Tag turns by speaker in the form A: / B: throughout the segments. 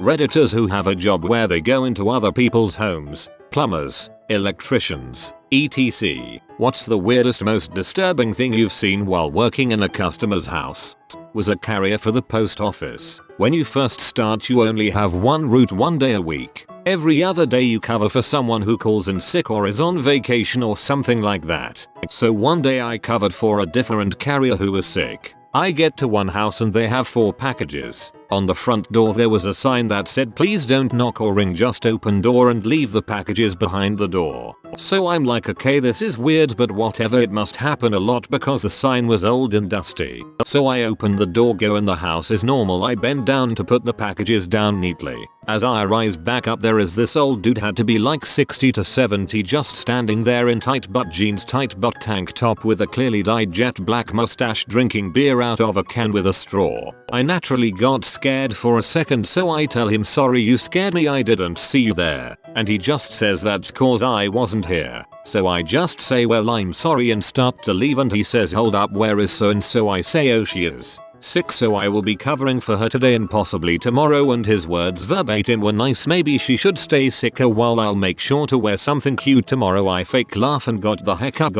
A: Redditors who have a job where they go into other people's homes, plumbers, electricians, etc. What's the weirdest, most disturbing thing you've seen while working in a customer's house? Was a carrier for the post office. When you first start you only have one route one day a week. Every other day you cover for someone who calls in sick or is on vacation or something like that. So one day I covered for a different carrier who was sick. I get to one house and they have 4 packages. On the front door there was a sign that said please don't knock or ring, just open door and leave the packages behind the door. So I'm like, okay, this is weird, but whatever, it must happen a lot because the sign was old and dusty. So I open the door, go in, the house is normal. I bend down to put the packages down neatly. As I rise back up there is this old dude, had to be like 60 to 70, just standing there in tight butt jeans, tight butt tank top with a clearly dyed jet black mustache, drinking beer out of a can with a straw. I naturally got scared for a second, so I tell him, sorry, you scared me, I didn't see you there. And he just says that's cause I wasn't here. So I just say, well, I'm sorry, and start to leave, and he says, hold up, where is so and so? I say, oh, she is sick, so I will be covering for her today and possibly tomorrow, and his words verbatim were, nice, maybe she should stay sick a while, I'll make sure to wear something cute tomorrow. I fake laugh and got the heck up.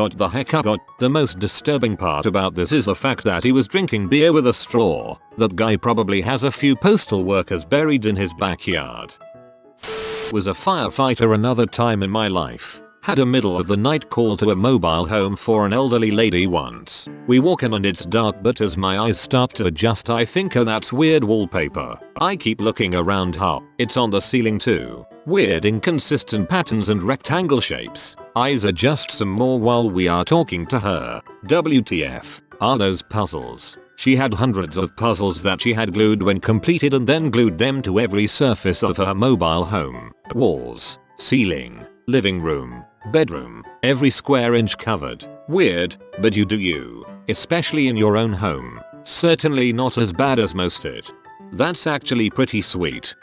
A: The most disturbing part about this is the fact that he was drinking beer with a straw. That guy probably has a few postal workers buried in his backyard. Was a firefighter another time in my life. Had a middle of the night call to a mobile home for an elderly lady once. We walk in and it's dark, but as my eyes start to adjust I think, oh, that's weird wallpaper. I keep looking around, it's on the ceiling too. Weird inconsistent patterns and rectangle shapes. Eyes adjust some more while we are talking to her. WTF are those puzzles? She had hundreds of puzzles that she had glued when completed and then glued them to every surface of her mobile home. Walls, ceiling, living room, bedroom, every square inch covered. Weird, but you do you. Especially in your own home. Certainly not as bad as most it. That's actually pretty sweet.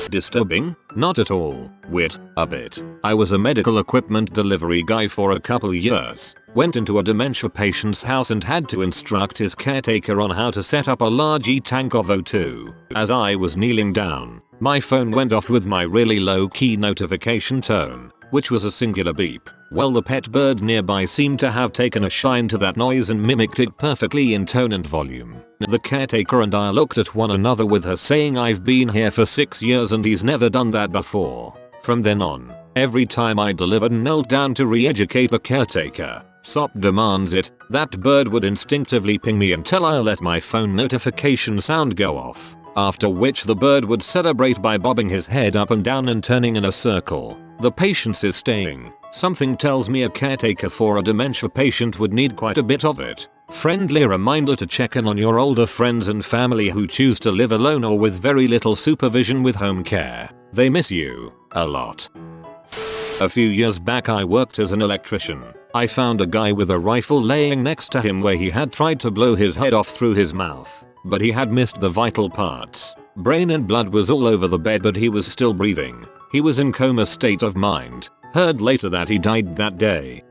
A: Disturbing? Not at all. Weird, a bit. I was a medical equipment delivery guy for a couple years. Went into a dementia patient's house and had to instruct his caretaker on how to set up a large tank of O2. As I was kneeling down, my phone went off with my really low-key notification tone, which was a singular beep. Well, the pet bird nearby seemed to have taken a shine to that noise and mimicked it perfectly in tone and volume. The caretaker and I looked at one another, with her saying, I've been here for 6 years and he's never done that before. From then on, every time I delivered and knelt down to re-educate the caretaker, SOP demands it, that bird would instinctively ping me until I let my phone notification sound go off. After which the bird would celebrate by bobbing his head up and down and turning in a circle. The patience is staying. Something tells me a caretaker for a dementia patient would need quite a bit of it. Friendly reminder to check in on your older friends and family who choose to live alone or with very little supervision with home care. They miss you a lot. A few years back I worked as an electrician. I found a guy with a rifle laying next to him where he had tried to blow his head off through his mouth, but he had missed the vital parts. Brain and blood was all over the bed, but he was still breathing. He was in coma state of mind. Heard later that he died that day.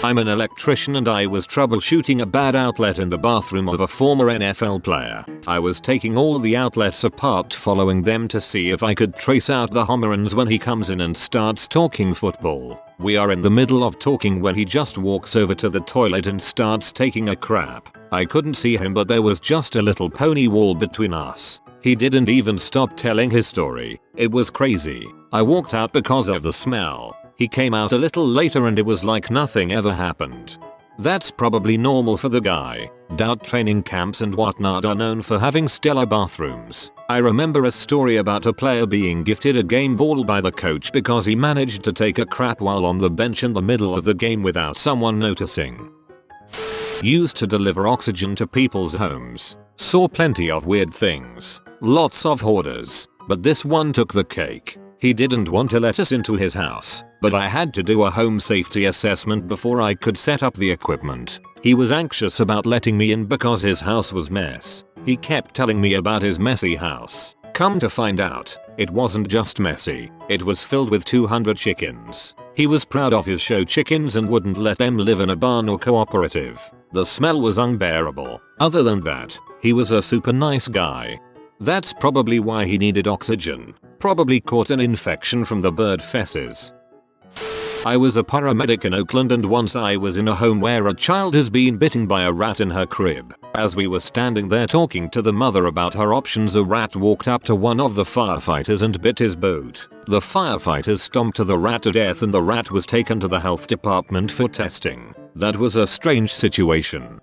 A: I'm an electrician and I was troubleshooting a bad outlet in the bathroom of a former NFL player. I was taking all the outlets apart, following them to see if I could trace out the homerons when he comes in and starts talking football. We are in the middle of talking when he just walks over to the toilet and starts taking a crap. I couldn't see him, but there was just a little pony wall between us. He didn't even stop telling his story. It was crazy. I walked out because of the smell. He came out a little later and it was like nothing ever happened. That's probably normal for the guy. Doubt training camps and whatnot are known for having stellar bathrooms. I remember a story about a player being gifted a game ball by the coach because he managed to take a crap while on the bench in the middle of the game without someone noticing. Used to deliver oxygen to people's homes. Saw plenty of weird things. Lots of hoarders. But this one took the cake. He didn't want to let us into his house, but I had to do a home safety assessment before I could set up the equipment. He was anxious about letting me in because his house was mess. He kept telling me about his messy house. Come to find out, it wasn't just messy, it was filled with 200 chickens. He was proud of his show chickens and wouldn't let them live in a barn or cooperative. The smell was unbearable. Other than that, he was a super nice guy. That's probably why he needed oxygen. Probably caught an infection from the bird fesses. I was a paramedic in Oakland and once I was in a home where a child has been bitten by a rat in her crib. As we were standing there talking to the mother about her options, a rat walked up to one of the firefighters and bit his boot. The firefighters stomped the rat to death and the rat was taken to the health department for testing. That was a strange situation.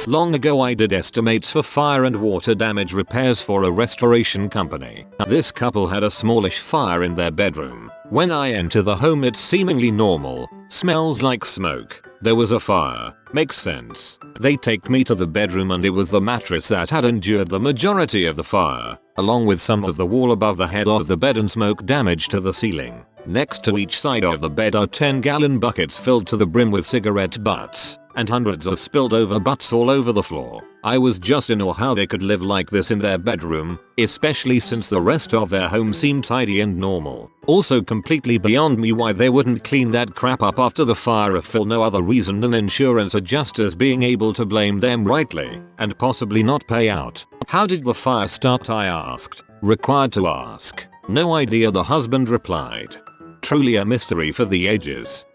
A: Long ago I did estimates for fire and water damage repairs for a restoration company. This couple had a smallish fire in their bedroom. When I enter the home it's seemingly normal. Smells like smoke. There was a fire. Makes sense. They take me to the bedroom and it was the mattress that had endured the majority of the fire, along with some of the wall above the head of the bed and smoke damage to the ceiling. Next to each side of the bed are 10-gallon buckets filled to the brim with cigarette butts, and hundreds of spilled over butts all over the floor. I was just in awe how they could live like this in their bedroom, especially since the rest of their home seemed tidy and normal. Also completely beyond me why they wouldn't clean that crap up after the fire if for no other reason than insurance adjusters being able to blame them rightly, and possibly not pay out. How did the fire start, I asked. Required to ask. No idea, the husband replied. Truly a mystery for the ages.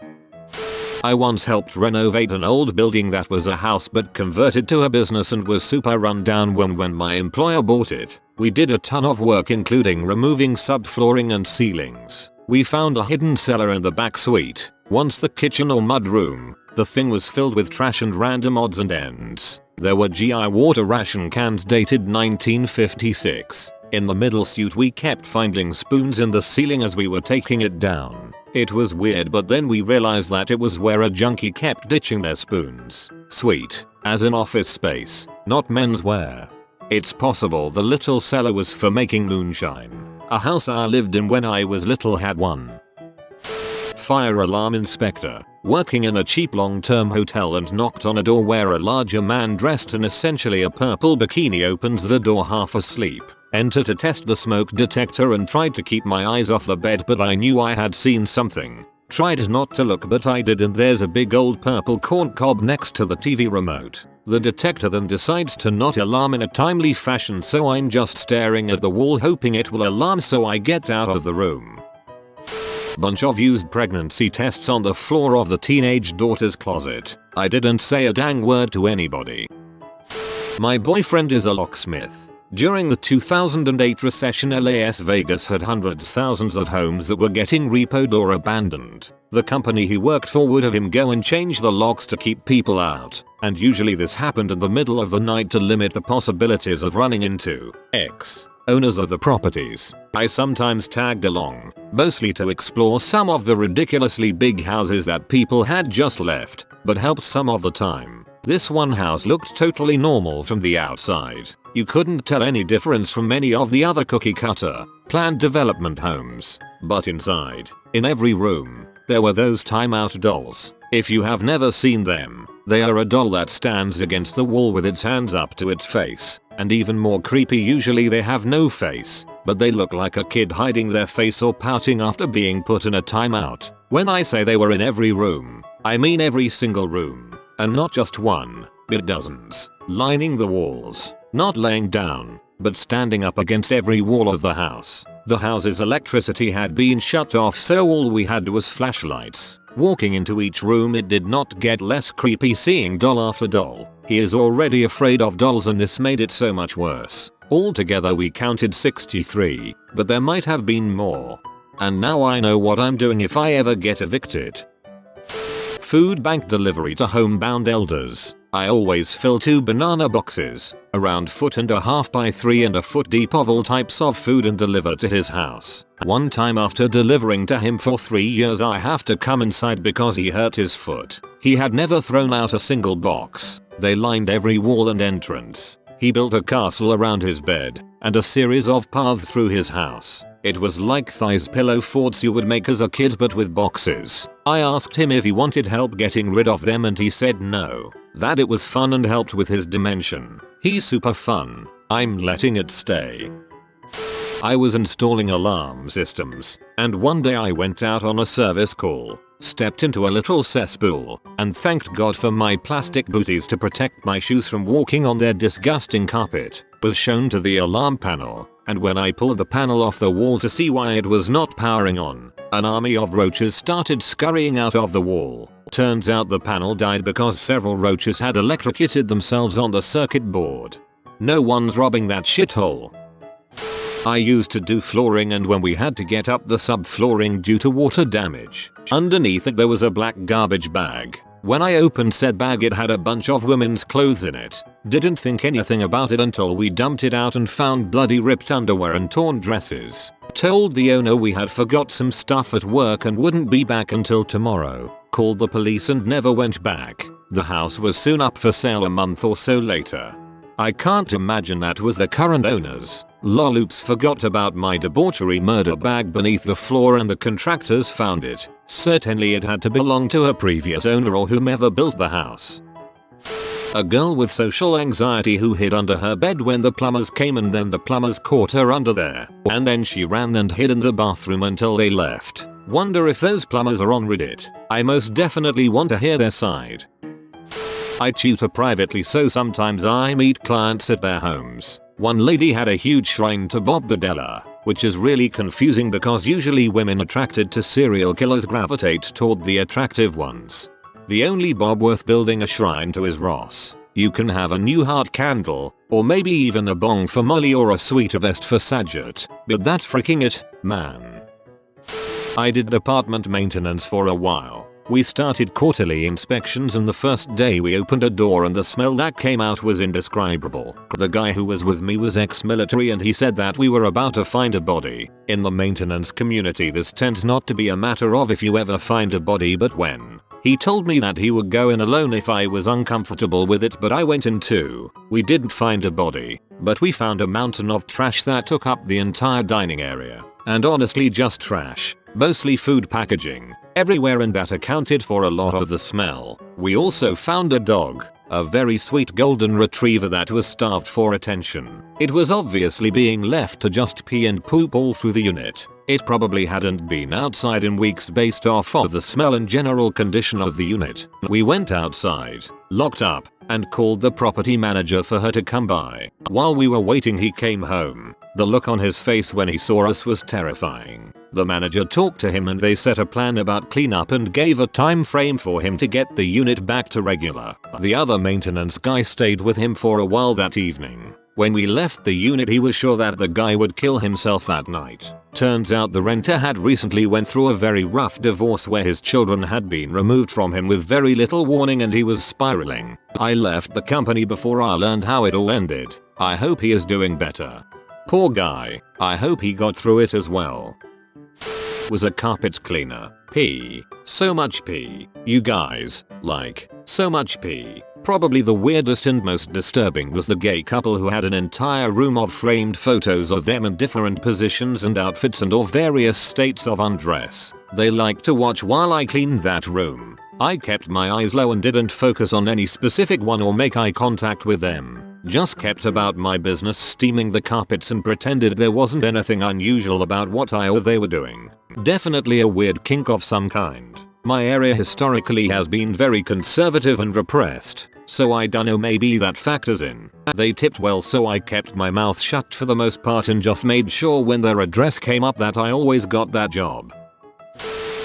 A: I once helped renovate an old building that was a house but converted to a business and was super run down when my employer bought it. We did a ton of work including removing subflooring and ceilings. We found a hidden cellar in the back suite, once the kitchen or mud room. The thing was filled with trash and random odds and ends. There were GI water ration cans dated 1956. In the middle suite we kept finding spoons in the ceiling as we were taking it down. It was weird, but then we realized that it was where a junkie kept ditching their spoons. Sweet, as in office space, not menswear. It's possible the little cellar was for making moonshine. A house I lived in when I was little had one. Fire alarm inspector, working in a cheap long-term hotel and knocked on a door where a larger man dressed in essentially a purple bikini opens the door half asleep. Enter to test the smoke detector and tried to keep my eyes off the bed, but I knew I had seen something. Tried not to look, but I did, and there's a big old purple corn cob next to the TV remote. The detector then decides to not alarm in a timely fashion, so I'm just staring at the wall hoping it will alarm, so I get out of the room. Bunch of used pregnancy tests on the floor of the teenage daughter's closet. I didn't say a dang word to anybody. My boyfriend is a locksmith. During the 2008 recession, Las Vegas had thousands of homes that were getting repoed or abandoned. The company he worked for would have him go and change the locks to keep people out, and usually this happened in the middle of the night to limit the possibilities of running into ex-owners of the properties. I sometimes tagged along, mostly to explore some of the ridiculously big houses that people had just left, but helped some of the time. This one house looked totally normal from the outside. You couldn't tell any difference from any of the other cookie-cutter, planned development homes. But inside, in every room, there were those timeout dolls. If you have never seen them, they are a doll that stands against the wall with its hands up to its face. And even more creepy, usually they have no face, but they look like a kid hiding their face or pouting after being put in a timeout. When I say they were in every room, I mean every single room. And not just one, but dozens, lining the walls, not laying down, but standing up against every wall of the house. The house's electricity had been shut off, so all we had was flashlights. Walking into each room, it did not get less creepy seeing doll after doll. He is already afraid of dolls and this made it so much worse. Altogether we counted 63, but there might have been more. And now I know what I'm doing if I ever get evicted. Food bank delivery to homebound elders. I always fill 2 banana boxes, around 1.5 by 3 foot deep, of all types of food and deliver to his house. One time after delivering to him for 3 years, I have to come inside because he hurt his foot. He had never thrown out a single box. They lined every wall and entrance. He built a castle around his bed, and a series of paths through his house. It was like thighs pillow forts you would make as a kid, but with boxes. I asked him if he wanted help getting rid of them and he said no. That it was fun and helped with his dimension. He's super fun. I'm letting it stay. I was installing alarm systems, and one day I went out on a service call. stepped into a little cesspool, and thanked God for my plastic booties to protect my shoes from walking on their disgusting carpet. Was shown to the alarm panel, and when I pulled the panel off the wall to see why it was not powering on, an army of roaches started scurrying out of the wall. Turns out the panel died because several roaches had electrocuted themselves on the circuit board. No one's robbing that shithole. I used to do flooring, and when we had to get up the subflooring due to water damage, underneath it there was a black garbage bag. When I opened said bag, it had a bunch of women's clothes in it. Didn't think anything about it until we dumped it out and found bloody ripped underwear and torn dresses. Told the owner we had forgot some stuff at work and wouldn't be back until tomorrow. Called the police and never went back. The house was soon up for sale a month or so later. I can't imagine that was the current owners. Loloops forgot about my debauchery murder bag beneath the floor and the contractors found it. Certainly it had to belong to a previous owner or whomever built the house. A girl with social anxiety who hid under her bed when the plumbers came, and then the plumbers caught her under there. And then she ran and hid in the bathroom until they left. Wonder if those plumbers are on Reddit. I most definitely want to hear their side. I tutor privately, so sometimes I meet clients at their homes. One lady had a huge shrine to Bob Badella, which is really confusing because usually women attracted to serial killers gravitate toward the attractive ones. The only Bob worth building a shrine to is Ross. You can have a new heart candle, or maybe even a bong for Molly or a sweater vest for Sajat, but that's freaking it, man. I did apartment maintenance for a while. We started quarterly inspections, and the first day we opened a door and the smell that came out was indescribable. The guy who was with me was ex-military, and he said that we were about to find a body. In the maintenance community this tends not to be a matter of if you ever find a body but when. He told me that he would go in alone if I was uncomfortable with it, but I went in too. We didn't find a body, but we found a mountain of trash that took up the entire dining area. And honestly just trash. Mostly food packaging everywhere, and that accounted for a lot of the smell. We also found a dog, a very sweet golden retriever that was starved for attention. It was obviously being left to just pee and poop all through the unit. It probably hadn't been outside in weeks based off of the smell and general condition of the unit. We went outside, locked up, and called the property manager for her to come by. While we were waiting he came home. The look on his face when he saw us was terrifying. The manager talked to him and they set a plan about cleanup and gave a time frame for him to get the unit back to regular. The other maintenance guy stayed with him for a while that evening. When we left the unit he was sure that the guy would kill himself that night. Turns out the renter had recently went through a very rough divorce where his children had been removed from him with very little warning and he was spiraling. I left the company before I learned how it all ended. I hope he is doing better. Poor guy. I hope he got through it as well. Was a carpet cleaner. Pee. So much pee. You guys, like, so much pee. Probably the weirdest and most disturbing was the gay couple who had an entire room of framed photos of them in different positions and outfits and of various states of undress. They liked to watch while I cleaned that room. I kept my eyes low and didn't focus on any specific one or make eye contact with them. Just kept about my business steaming the carpets and pretended there wasn't anything unusual about what I or they were doing. Definitely a weird kink of some kind. My area historically has been very conservative and repressed, so I dunno, maybe that factors in. They tipped well, so I kept my mouth shut for the most part and just made sure when their address came up that I always got that job.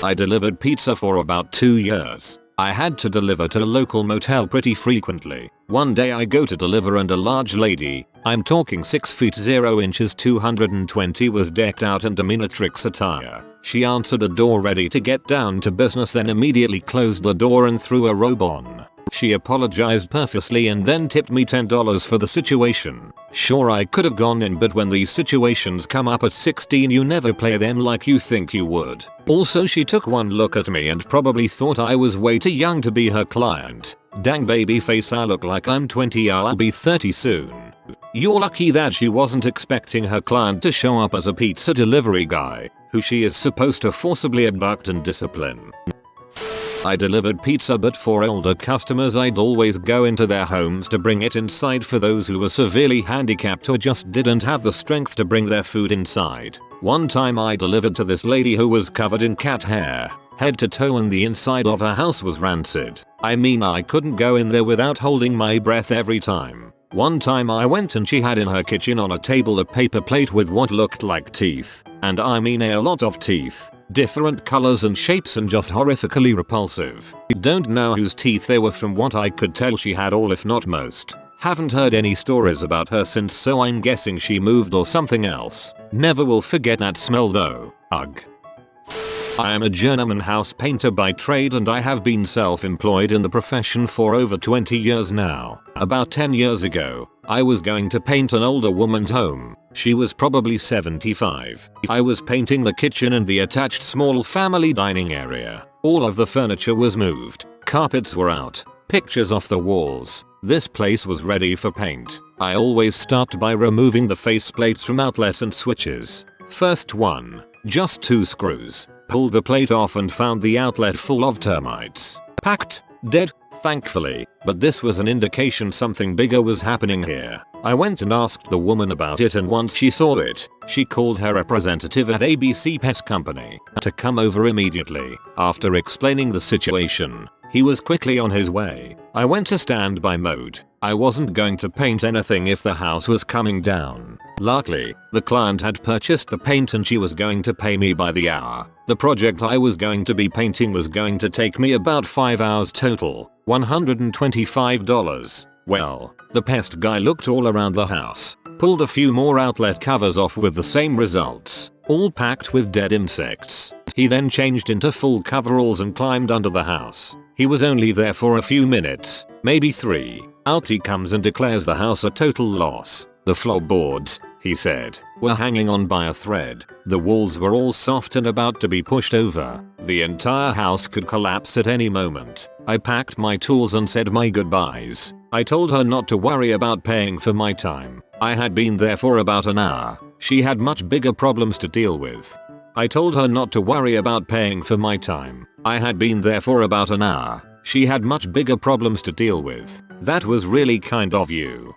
A: I delivered pizza for about 2 years. I had to deliver to a local motel pretty frequently. One day I go to deliver and a large lady, I'm talking 6 feet 0 inches 220, was decked out in dominatrix attire. She answered the door ready to get down to business, then immediately closed the door and threw a robe on. She apologized profusely and then tipped me $10 for the situation. Sure, I could have gone in, but when these situations come up at 16 you never play them like you think you would. Also, she took one look at me and probably thought I was way too young to be her client. Dang baby face, I look like I'm 20, I'll be 30 soon. You're lucky that she wasn't expecting her client to show up as a pizza delivery guy, who she is supposed to forcibly abduct and discipline. I delivered pizza, but for older customers I'd always go into their homes to bring it inside for those who were severely handicapped or just didn't have the strength to bring their food inside. One time I delivered to this lady who was covered in cat hair. head to toe, and the inside of her house was rancid. I mean, I couldn't go in there without holding my breath every time. One time I went and she had in her kitchen on a table a paper plate with what looked like teeth. And I mean a lot of teeth. Different colors and shapes and just horrifically repulsive. Don't know whose teeth they were. From what I could tell, she had all if not most. Haven't heard any stories about her since, so I'm guessing she moved or something else. Never will forget that smell though. Ugh. I am a journeyman house painter by trade, and I have been self-employed in the profession for over 20 years now. About 10 years ago, I was going to paint an older woman's home. She was probably 75. I was painting the kitchen and the attached small family dining area. All of the furniture was moved. Carpets were out. Pictures off the walls. This place was ready for paint. I always start by removing the faceplates from outlets and switches. First one. Just 2 screws. Pulled the plate off and found the outlet full of termites. Packed. Dead, thankfully, but this was an indication something bigger was happening here. I went and asked the woman about it, and once she saw it, she called her representative at ABC Pest Company to come over immediately. After explaining the situation, he was quickly on his way. I went to standby mode. I wasn't going to paint anything if the house was coming down. Luckily, the client had purchased the paint and she was going to pay me by the hour. The project I was going to be painting was going to take me about 5 hours total, $125. Well, the pest guy looked all around the house, pulled a few more outlet covers off with the same results, all packed with dead insects. He then changed into full coveralls and climbed under the house. He was only there for a few minutes, maybe 3. Out he comes and declares the house a total loss. The floorboards, he said, were hanging on by a thread. The walls were all soft and about to be pushed over. The entire house could collapse at any moment. I packed my tools and said my goodbyes. I told her not to worry about paying for my time. I had been there for about an hour. She had much bigger problems to deal with. I told her not to worry about paying for my time. I had been there for about an hour. She had much bigger problems to deal with. That was really kind of you.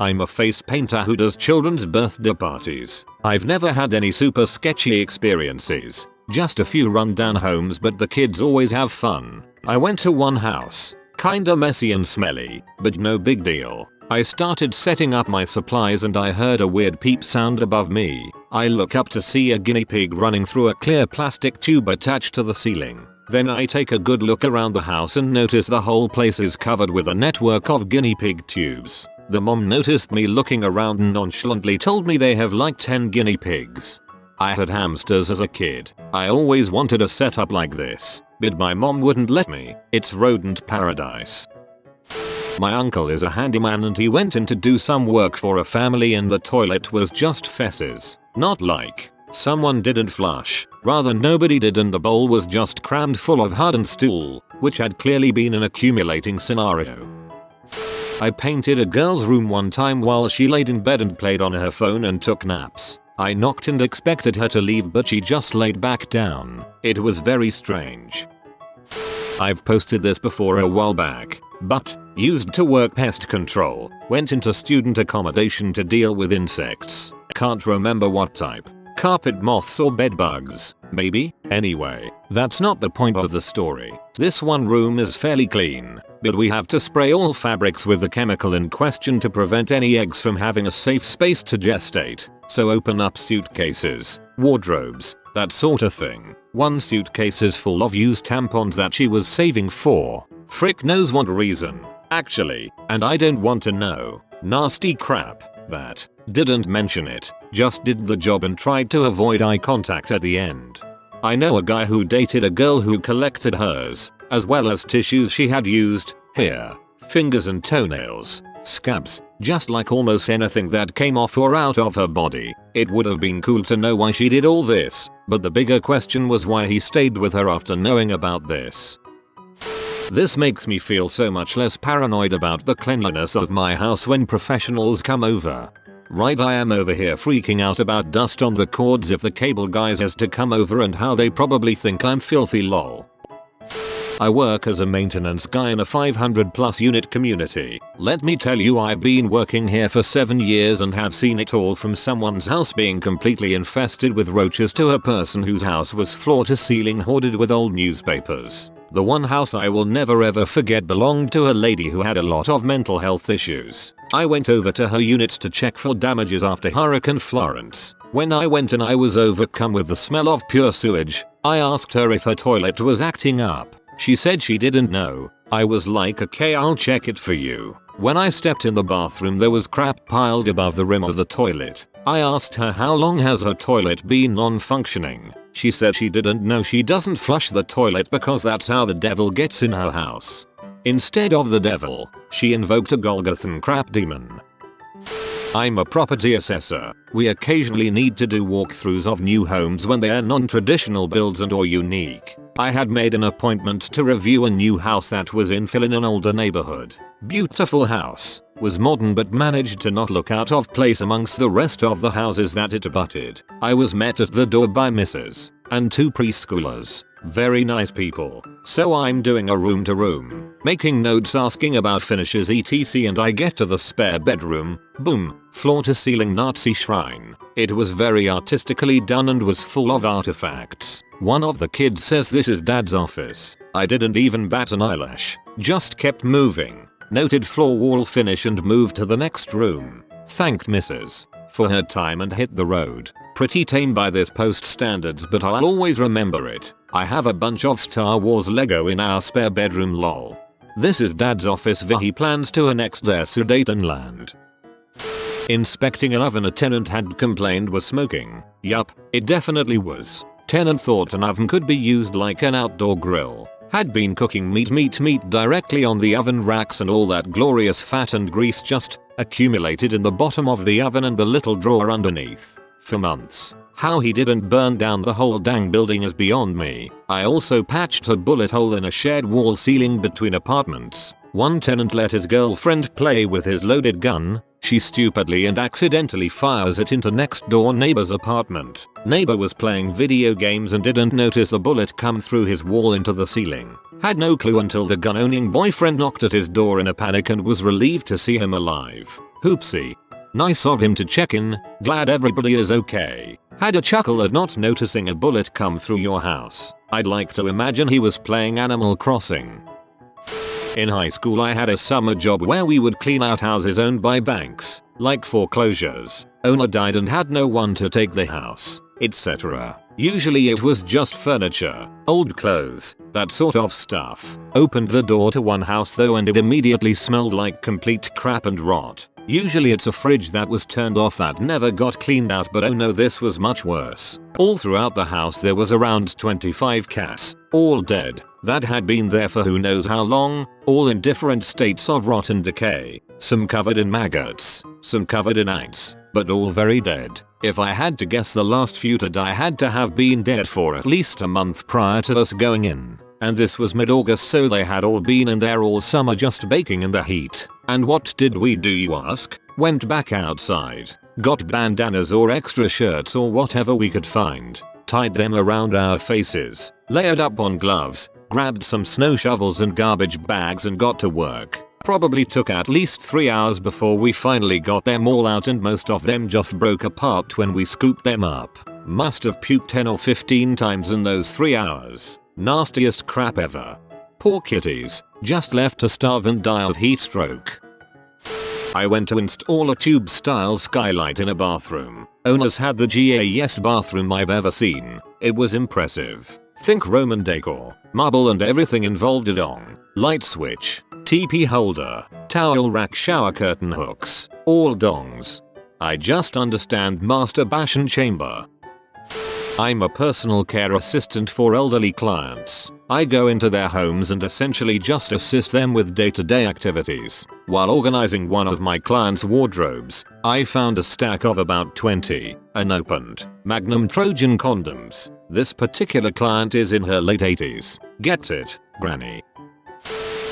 A: I'm a face painter who does children's birthday parties. I've never had any super sketchy experiences. Just a few rundown homes, but the kids always have fun. I went to one house. Kinda messy and smelly, but no big deal. I started setting up my supplies and I heard a weird peep sound above me. I look up to see a guinea pig running through a clear plastic tube attached to the ceiling. Then I take a good look around the house and notice the whole place is covered with a network of guinea pig tubes. The mom noticed me looking around and nonchalantly told me they have like 10 guinea pigs. I had hamsters as a kid. I always wanted a setup like this, but my mom wouldn't let me. It's rodent paradise. My uncle is a handyman and he went in to do some work for a family and the toilet was just fesses. Not like someone didn't flush, rather nobody did, and the bowl was just crammed full of mud and stool, which had clearly been an accumulating scenario. I painted a girl's room one time while she laid in bed and played on her phone and took naps. I knocked and expected her to leave, but she just laid back down. It was very strange. I've posted this before a while back, but used to work pest control. Went into student accommodation to deal with insects. Can't remember what type. Carpet moths or bed bugs, maybe? Anyway, that's not the point of the story. This one room is fairly clean, but we have to spray all fabrics with the chemical in question to prevent any eggs from having a safe space to gestate. So open up suitcases, wardrobes, that sort of thing. One suitcase is full of used tampons that she was saving for frick knows what reason, actually, and I don't want to know. Nasty crap. That didn't mention it, just did the job and tried to avoid eye contact at the end. I know a guy who dated a girl who collected hers, as well as tissues she had used, hair, fingers and toenails, scabs, just like almost anything that came off or out of her body. It would have been cool to know why she did all this, but the bigger question was why he stayed with her after knowing about this. This makes me feel so much less paranoid about the cleanliness of my house when professionals come over. Right, I am over here freaking out about dust on the cords if the cable guys has to come over and how they probably think I'm filthy lol. I work as a maintenance guy in a 500 plus unit community. Let me tell you, I've been working here for 7 years and have seen it all, from someone's house being completely infested with roaches to a person whose house was floor to ceiling hoarded with old newspapers. The one house I will never ever forget belonged to a lady who had a lot of mental health issues. I went over to her unit to check for damages after Hurricane Florence. When I went in, I was overcome with the smell of pure sewage. I asked her if her toilet was acting up. She said she didn't know. I was like, okay, I'll check it for you. When I stepped in the bathroom, there was crap piled above the rim of the toilet. I asked her how long has her toilet been non-functioning. She said she didn't know. She doesn't flush the toilet because that's how the devil gets in her house. Instead of the devil, she invoked a Golgothan crap demon. I'm a property assessor. We occasionally need to do walkthroughs of new homes when they are non-traditional builds and or unique. I had made an appointment to review a new house that was infill in an older neighborhood. Beautiful house, was modern but managed to not look out of place amongst the rest of the houses that it abutted. I was met at the door by Mrs. and 2 preschoolers. Very nice people. So I'm doing a room to room, making notes, asking about finishes etc, and I get to the spare bedroom. Boom, floor to ceiling Nazi shrine. It was very artistically done and was full of artifacts. One of the kids says this is dad's office. I didn't even bat an eyelash, just kept moving. Noted floor wall finish and moved to the next room. Thanked Mrs. for her time and hit the road. Pretty tame by this post standards, but I'll always remember it. I have a bunch of Star Wars Lego in our spare bedroom, lol. This is dad's office where he plans to annex their Sudetenland. Inspecting an oven a tenant had complained was smoking. Yup, it definitely was. Tenant thought an oven could be used like an outdoor grill. Had been cooking meat directly on the oven racks, and all that glorious fat and grease just accumulated in the bottom of the oven and the little drawer underneath for months. How he didn't burn down the whole dang building is beyond me. I also patched a bullet hole in a shared wall ceiling between apartments. One tenant let his girlfriend play with his loaded gun. She stupidly and accidentally fires it into next door neighbor's apartment. Neighbor was playing video games and didn't notice a bullet come through his wall into the ceiling. Had no clue until the gun-owning boyfriend knocked at his door in a panic and was relieved to see him alive. Hoopsie. Nice of him to check in. Glad everybody is okay. Had a chuckle at not noticing a bullet come through your house. I'd like to imagine he was playing Animal Crossing. In high school I had a summer job where we would clean out houses owned by banks, like foreclosures. Owner died and had no one to take the house, etc. Usually it was just furniture, old clothes, that sort of stuff. Opened the door to one house though and it immediately smelled like complete crap and rot. Usually it's a fridge that was turned off that never got cleaned out, but oh no, this was much worse. All throughout the house there was around 25 cats, all dead, that had been there for who knows how long, all in different states of rot and decay. Some covered in maggots, some covered in ants, but all very dead. If I had to guess, the last few to die had to have been dead for at least a month prior to us going in. And this was mid-August, so they had all been in there all summer just baking in the heat. And what did we do, you ask? Went back outside, got bandanas or extra shirts or whatever we could find, tied them around our faces, layered up on gloves, grabbed some snow shovels and garbage bags and got to work. Probably took at least 3 hours before we finally got them all out, and most of them just broke apart when we scooped them up. Must have puked 10 or 15 times in those 3 hours. Nastiest crap ever. Poor kitties, just left to starve and die of heat stroke. I went to install a tube style skylight in a bathroom. Owners had the GAEest bathroom I've ever seen. It was impressive. Think Roman decor, marble and everything involved, a dong, light switch, TP holder, towel rack, shower curtain hooks, all dongs. I just understand masturbation chamber. I'm a personal care assistant for elderly clients. I go into their homes and essentially just assist them with day-to-day activities. While organizing one of my clients' wardrobes, I found a stack of about 20 unopened Magnum Trojan condoms. This particular client is in her late 80s. Gets it, granny.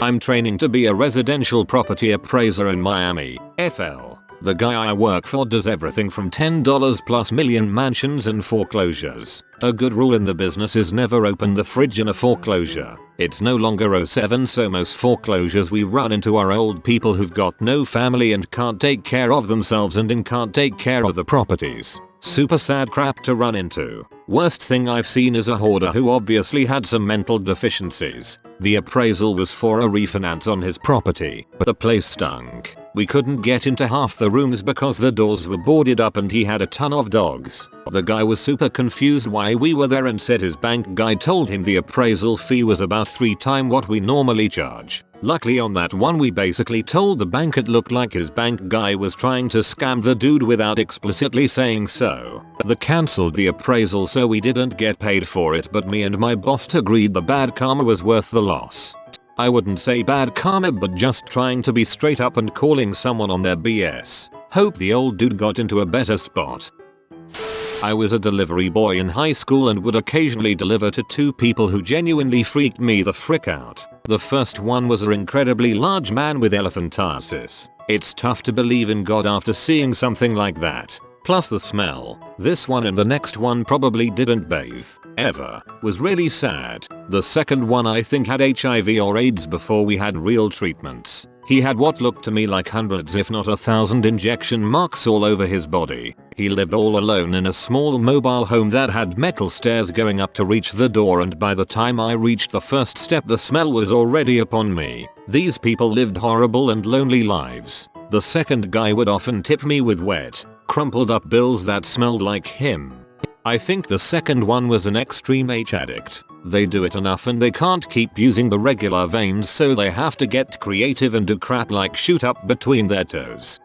A: I'm training to be a residential property appraiser in Miami, FL. The guy I work for does everything from $10 plus million mansions and foreclosures. A good rule in the business is never open the fridge in a foreclosure. It's no longer '07, so most foreclosures we run into are old people who've got no family and can't take care of themselves and can't take care of the properties. Super sad crap to run into. Worst thing I've seen is a hoarder who obviously had some mental deficiencies. The appraisal was for a refinance on his property, but the place stunk. We couldn't get into half the rooms because the doors were boarded up and he had a ton of dogs. The guy was super confused why we were there and said his bank guy told him the appraisal fee was about 3 times what we normally charge. Luckily on that one we basically told the bank it looked like his bank guy was trying to scam the dude without explicitly saying so. They cancelled the appraisal so we didn't get paid for it, but me and my boss agreed the bad karma was worth the loss. I wouldn't say bad karma, but just trying to be straight up and calling someone on their BS. Hope the old dude got into a better spot. I was a delivery boy in high school and would occasionally deliver to 2 people who genuinely freaked me the frick out. The first one was an incredibly large man with elephantiasis. It's tough to believe in God after seeing something like that. Plus the smell. This one and the next one probably didn't bathe. Ever. Was really sad. The second one I think had HIV or AIDS before we had real treatments. He had what looked to me like hundreds if not 1,000 injection marks all over his body. He lived all alone in a small mobile home that had metal stairs going up to reach the door, and by the time I reached the first step the smell was already upon me. These people lived horrible and lonely lives. The second guy would often tip me with wet, crumpled up bills that smelled like him. I think the second one was an extreme H addict. They do it enough and they can't keep using the regular veins, so they have to get creative and do crap like shoot up between their toes.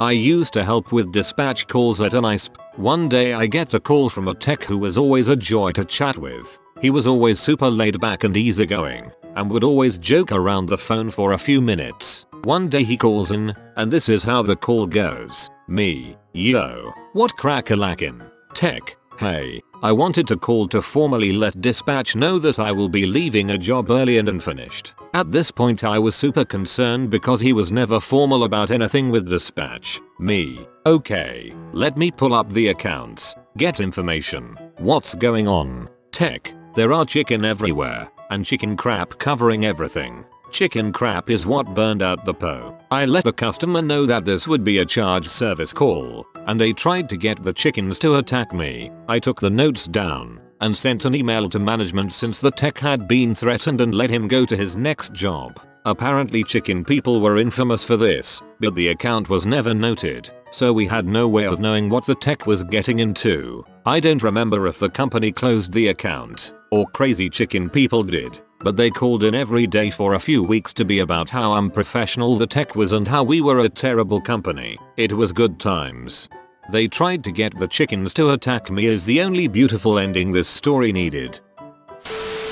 A: I used to help with dispatch calls at an ISP. One day I get a call from a tech who was always a joy to chat with. He was always super laid back and easygoing, and would always joke around the phone for a few minutes. One day he calls in, and this is how the call goes. Me: yo, what crack-a-lackin'? Tech: hey, I wanted to call to formally let dispatch know that I will be leaving a job early and unfinished. At this point I was super concerned because he was never formal about anything with dispatch. Me: okay, let me pull up the accounts, get information. What's going on? Tech: there are chicken everywhere, and chicken crap covering everything. Chicken crap is what burned out the PO. I let the customer know that this would be a charge service call, and they tried to get the chickens to attack me. I took the notes down and sent an email to management since the tech had been threatened and let him go to his next job. Apparently chicken people were infamous for this, but the account was never noted, so we had no way of knowing what the tech was getting into. I don't remember if the company closed the account or crazy chicken people did, but they called in every day for a few weeks to be about how unprofessional the tech was and how we were a terrible company. It was good times. They tried to get the chickens to attack me is the only beautiful ending this story needed.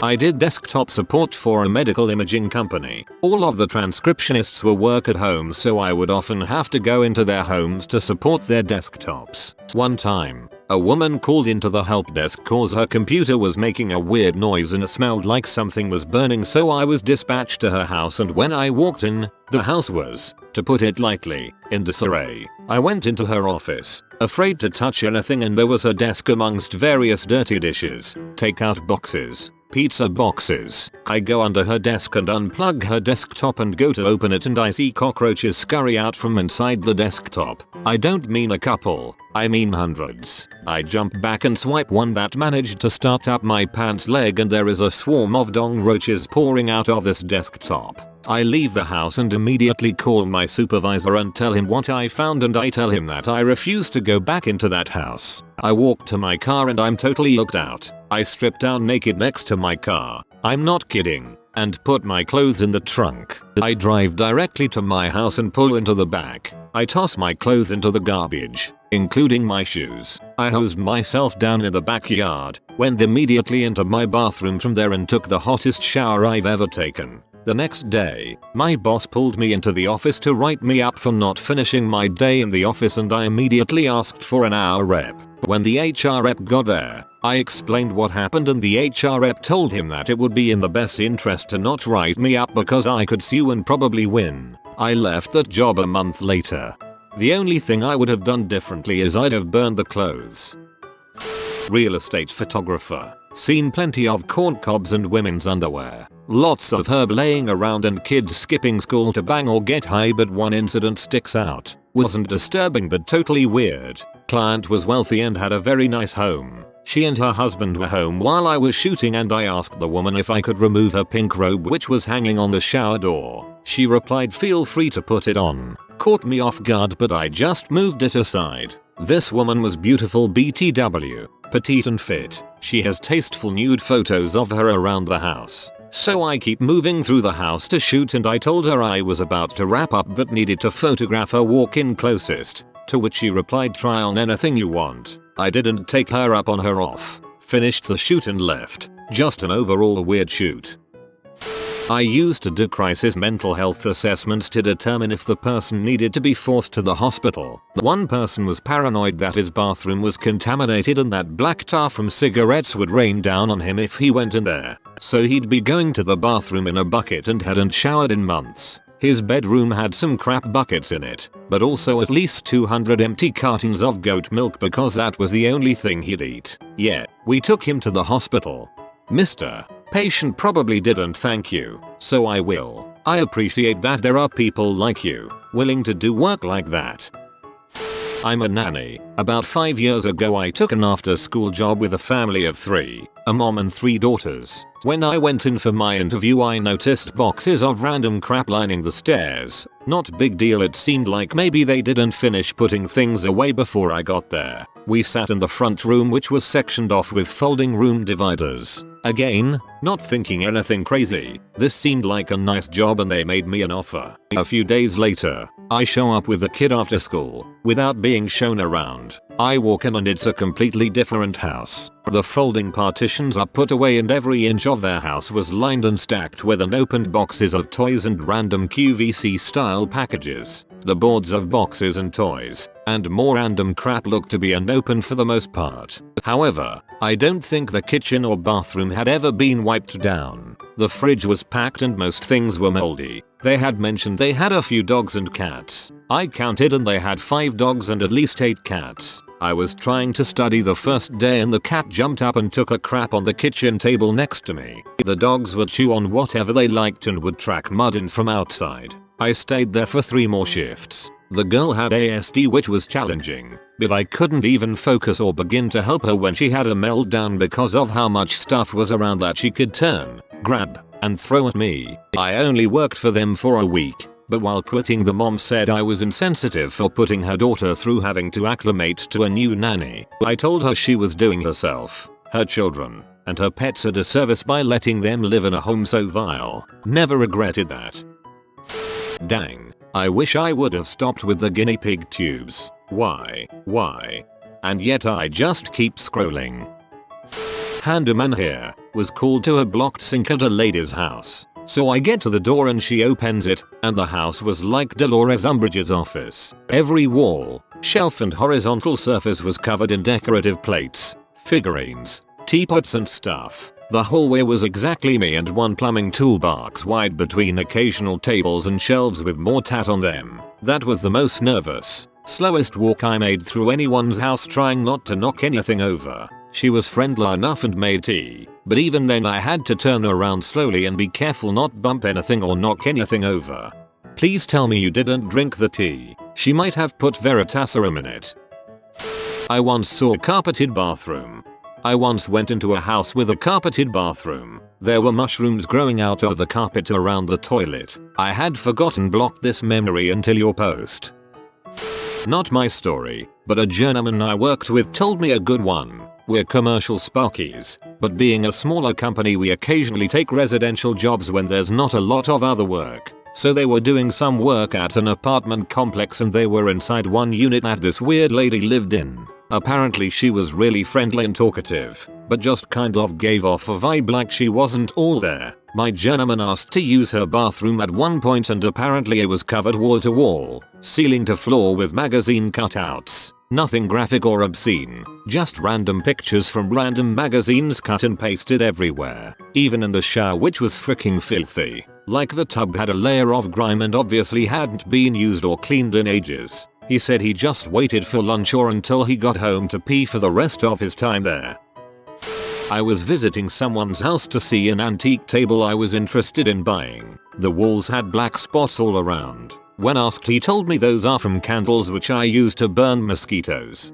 A: I did desktop support for a medical imaging company. All of the transcriptionists were work at home, so I would often have to go into their homes to support their desktops. One time, a woman called into the help desk cause her computer was making a weird noise and it smelled like something was burning, so I was dispatched to her house, and when I walked in, the house was, to put it lightly, in disarray. I went into her office, afraid to touch anything, and there was her desk amongst various dirty dishes, takeout boxes, pizza boxes. I go under her desk and unplug her desktop and go to open it, and I see cockroaches scurry out from inside the desktop. I don't mean a couple, I mean hundreds. I jump back and swipe one that managed to start up my pants leg, and there is a swarm of dong roaches pouring out of this desktop. I leave the house and immediately call my supervisor and tell him what I found, and I tell him that I refuse to go back into that house. I walk to my car and I'm totally looked out. I strip down naked next to my car, I'm not kidding, and put my clothes in the trunk. I drive directly to my house and pull into the back. I toss my clothes into the garbage, including my shoes. I hosed myself down in the backyard, went immediately into my bathroom from there and took the hottest shower I've ever taken. The next day, my boss pulled me into the office to write me up for not finishing my day in the office, and I immediately asked for an hour rep. When the HR rep got there, I explained what happened, and the HR rep told him that it would be in the best interest to not write me up because I could sue and probably win. I left that job a month later. The only thing I would have done differently is I'd have burned the clothes. Real estate photographer. Seen plenty of corn cobs and women's underwear. Lots of herb laying around and kids skipping school to bang or get high, but one incident sticks out. Wasn't disturbing but totally weird. Client was wealthy and had a very nice home. She and her husband were home while I was shooting and I asked the woman if I could remove her pink robe which was hanging on the shower door. She replied, "Feel free to put it on." Caught me off guard but I just moved it aside. This woman was beautiful BTW, petite and fit. She has tasteful nude photos of her around the house. So I keep moving through the house to shoot and I told her I was about to wrap up but needed to photograph her walk-in closest. To which she replied, "Try on anything you want." I didn't take her up on her off. Finished the shoot and left. Just an overall weird shoot. I used to do crisis mental health assessments to determine if the person needed to be forced to the hospital. One person was paranoid that his bathroom was contaminated and that black tar from cigarettes would rain down on him if he went in there. So he'd be going to the bathroom in a bucket and hadn't showered in months. His bedroom had some crap buckets in it, but also at least 200 empty cartons of goat milk because that was the only thing he'd eat. Yeah, we took him to the hospital. Mr. Patient probably didn't thank you, so I will. I appreciate that there are people like you, willing to do work like that. I'm a nanny. About 5 years ago I took an after-school job with a family of 3, a mom and 3 daughters. When I went in for my interview I noticed boxes of random crap lining the stairs. Not big deal, it seemed like maybe they didn't finish putting things away before I got there. We sat in the front room which was sectioned off with folding room dividers. Again, not thinking anything crazy. This seemed like a nice job and they made me an offer. A few days later, I show up with the kid after school, without being shown around. I walk in and it's a completely different house. The folding partitions are put away and every inch of their house was lined and stacked with unopened boxes of toys and random QVC style packages. The boards of boxes and toys, and more random crap looked to be unopened for the most part. However, I don't think the kitchen or bathroom had ever been wiped down. The fridge was packed and most things were moldy. They had mentioned they had a few dogs and cats. I counted and they had 5 dogs and at least 8 cats. I was trying to study the first day and the cat jumped up and took a crap on the kitchen table next to me. The dogs would chew on whatever they liked and would track mud in from outside. I stayed there for 3 more shifts. The girl had ASD which was challenging, but I couldn't even focus or begin to help her when she had a meltdown because of how much stuff was around that she could turn, grab, and throw at me. I only worked for them for a week, but while quitting the mom said I was insensitive for putting her daughter through having to acclimate to a new nanny. I told her she was doing herself, her children, and her pets a disservice by letting them live in a home so vile. Never regretted that. Dang. I wish I would have stopped with the guinea pig tubes. Why? And yet I just keep scrolling. Handyman here was called to a blocked sink at a lady's house. So I get to the door and she opens it, and the house was like Dolores Umbridge's office. Every wall, shelf and horizontal surface was covered in decorative plates, figurines, teapots and stuff. The hallway was exactly me and one plumbing toolbox wide between occasional tables and shelves with more tat on them. That was the most nervous, slowest walk I made through anyone's house, trying not to knock anything over. She was friendly enough and made tea, but even then I had to turn around slowly and be careful not bump anything or knock anything over. Please tell me you didn't drink the tea. She might have put Veritaserum in it. I once saw a carpeted bathroom. I once went into a house with a carpeted bathroom. There were mushrooms growing out of the carpet around the toilet. I had forgotten blocked this memory until your post. Not my story, but a journeyman I worked with told me a good one. We're commercial sparkies, but being a smaller company we occasionally take residential jobs when there's not a lot of other work. So they were doing some work at an apartment complex and they were inside one unit that this weird lady lived in. Apparently she was really friendly and talkative, but just kind of gave off a vibe like she wasn't all there. My journeyman asked to use her bathroom at one point and apparently it was covered wall to wall, ceiling to floor with magazine cutouts. Nothing graphic or obscene, just random pictures from random magazines cut and pasted everywhere. Even in the shower, which was freaking filthy. Like the tub had a layer of grime and obviously hadn't been used or cleaned in ages. He said he just waited for lunch or until he got home to pee for the rest of his time there. I was visiting someone's house to see an antique table I was interested in buying. The walls had black spots all around. When asked, he told me those are from candles which I use to burn mosquitoes.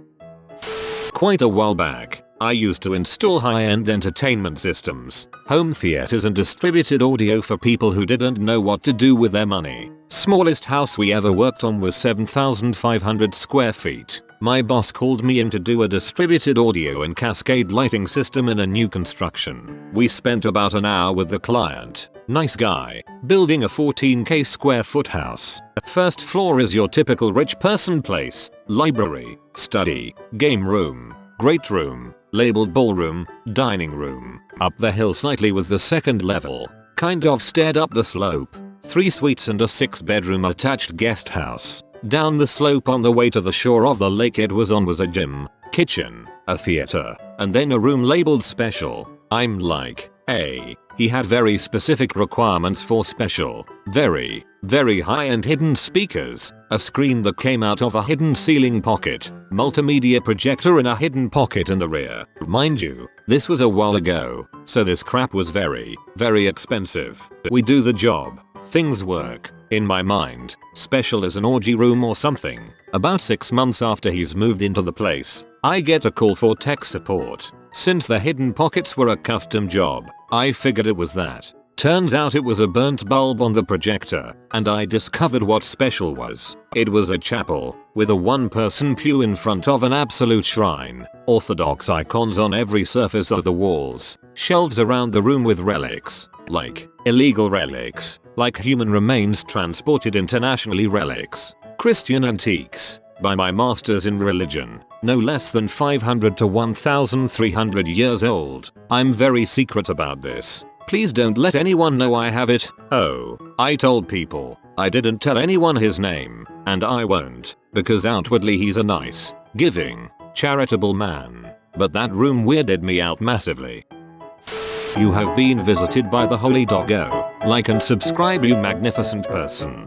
A: Quite a while back, I used to install high-end entertainment systems, home theaters and distributed audio for people who didn't know what to do with their money. Smallest house we ever worked on was 7,500 square feet. My boss called me in to do a distributed audio and cascade lighting system in a new construction. We spent about an hour with the client. Nice guy. Building a 14k square foot house. First floor is your typical rich person place. Library, study, game room, great room, labeled ballroom, dining room. Up the hill slightly was the second level. Kind of stared up the slope. 3 suites and a 6-bedroom attached guest house. Down the slope on the way to the shore of the lake it was a gym, kitchen, a theater, and then a room labeled special. I'm like, hey, he had very specific requirements for special. Very, very high-end hidden speakers, a screen that came out of a hidden ceiling pocket, multimedia projector in a hidden pocket in the rear. Mind you, this was a while ago, so this crap was very, very expensive. We do the job. Things work. In my mind, special is an orgy room or something. About 6 months after he's moved into the place, I get a call for tech support. Since the hidden pockets were a custom job, I figured it was that. Turns out it was a burnt bulb on the projector, and I discovered what special was. It was a chapel, with a 1-person pew in front of an absolute shrine, orthodox icons on every surface of the walls, shelves around the room with relics, like illegal relics, like human remains transported internationally relics, Christian antiques, by my masters in religion, no less than 500 to 1,300 years old. I'm very secret about this. Please don't let anyone know I have it. Oh, I told people. I didn't tell anyone his name, and I won't, because outwardly he's a nice, giving, charitable man. But that room weirded me out massively. You have been visited by the Holy Doggo. Like and subscribe, you magnificent person.